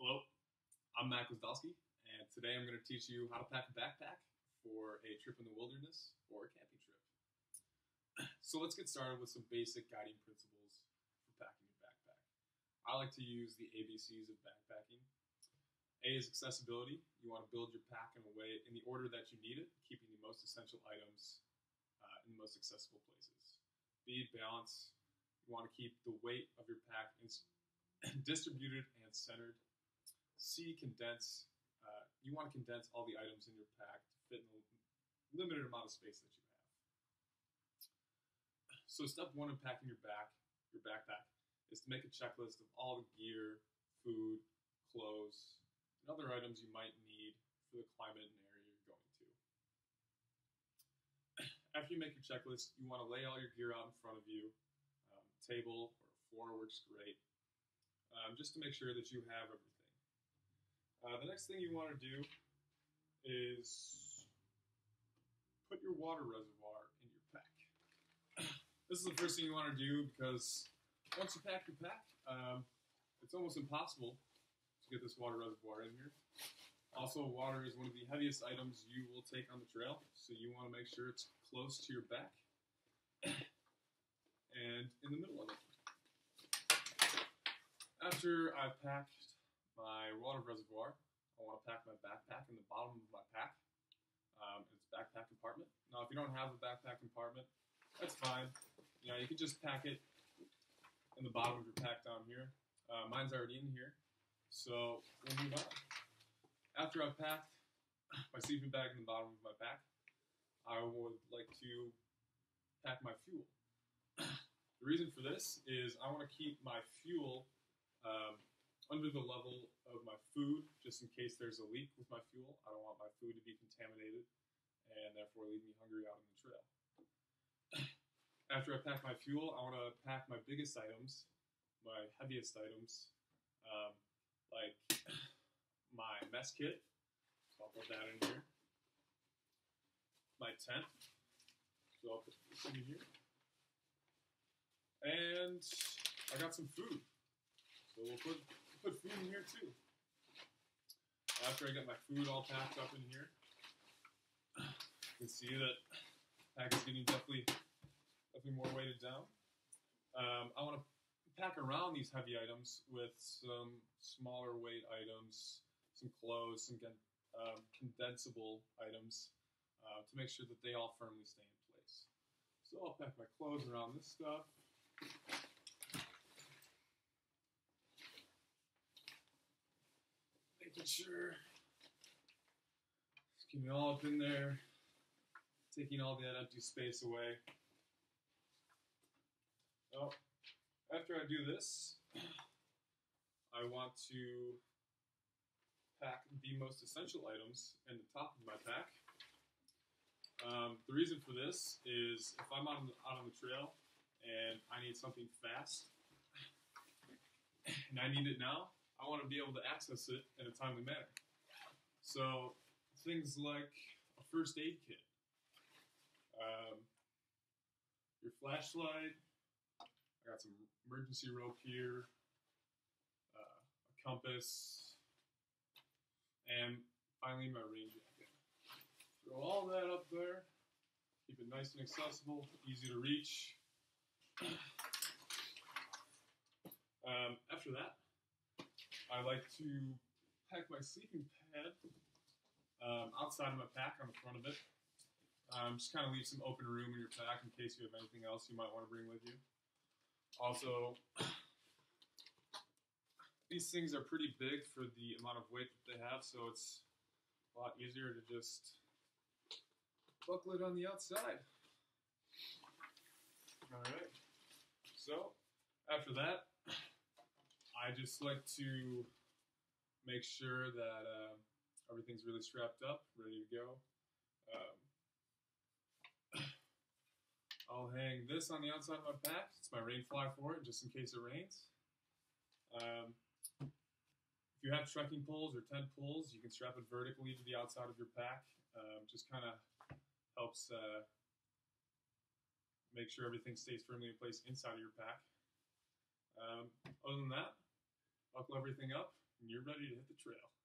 Hello, I'm Matt Gwizdowski, and today I'm going to teach you how to pack a backpack for a trip in the wilderness or a camping trip. So let's get started with some basic guiding principles for packing your backpack. I like to use the ABCs of backpacking. A is accessibility. You want to build your pack in the order that you need it, keeping the most essential items in the most accessible places. B, balance. You want to keep the weight of your pack distributed and centered. C, condense. You want to condense all the items in your pack to fit in the limited amount of space that you have. So step one in packing your backpack, is to make a checklist of all the gear, food, clothes, and other items you might need for the climate and area you're going to. After you make your checklist, you want to lay all your gear out in front of you. Table or floor works great, just to make sure that you have everything. The next thing you want to do is put your water reservoir in your pack. This is the first thing you want to do because once you pack your pack, it's almost impossible to get this water reservoir in here. Also, water is one of the heaviest items you will take on the trail, so you want to make sure it's close to your back and in the middle of it. After I've packed my water reservoir, I want to pack my backpack in the bottom of my pack. It's a backpack compartment. Now, if you don't have a backpack compartment, that's fine. You can just pack it in the bottom of your pack down here. Mine's already in here, so we'll move on. After I've packed my sleeping bag in the bottom of my pack, I would like to pack my fuel. The reason for this is I want to keep my fuel under the level of my food, just in case there's a leak with my fuel. I don't want my food to be contaminated and therefore leave me hungry out on the trail. After I pack my fuel, I want to pack my biggest items, my heaviest items, like my mess kit, so I'll put that in here, my tent, so I'll put this in here, and I got some food, so we'll put food in here too. After I get my food all packed up in here, you can see that the pack is getting definitely more weighted down. I want to pack around these heavy items with some smaller weight items, some clothes, some condensable items to make sure that they all firmly stay in place. So I'll pack my clothes around this stuff. Making sure it's getting all up in there, taking all that empty space away. Well, after I do this, I want to pack the most essential items in the top of my pack. The reason for this is if I'm out on the trail and I need something fast and I need it now, I want to be able to access it in a timely manner. So things like a first aid kit, your flashlight, I got some emergency rope here, a compass, and finally my rain jacket. Throw all that up there, keep it nice and accessible, easy to reach. After that, I like to pack my sleeping pad outside of my pack on the front of it. Just kind of leave some open room in your pack in case you have anything else you might want to bring with you. Also, these things are pretty big for the amount of weight that they have, so it's a lot easier to just buckle it on the outside. Alright, so after that, I just like to make sure that everything's really strapped up, ready to go. I'll hang this on the outside of my pack. It's my rain fly for it, just in case it rains. If you have trekking poles or tent poles, you can strap it vertically to the outside of your pack. Just kind of helps make sure everything stays firmly in place inside of your pack. Other than that, buckle everything up, and you're ready to hit the trail.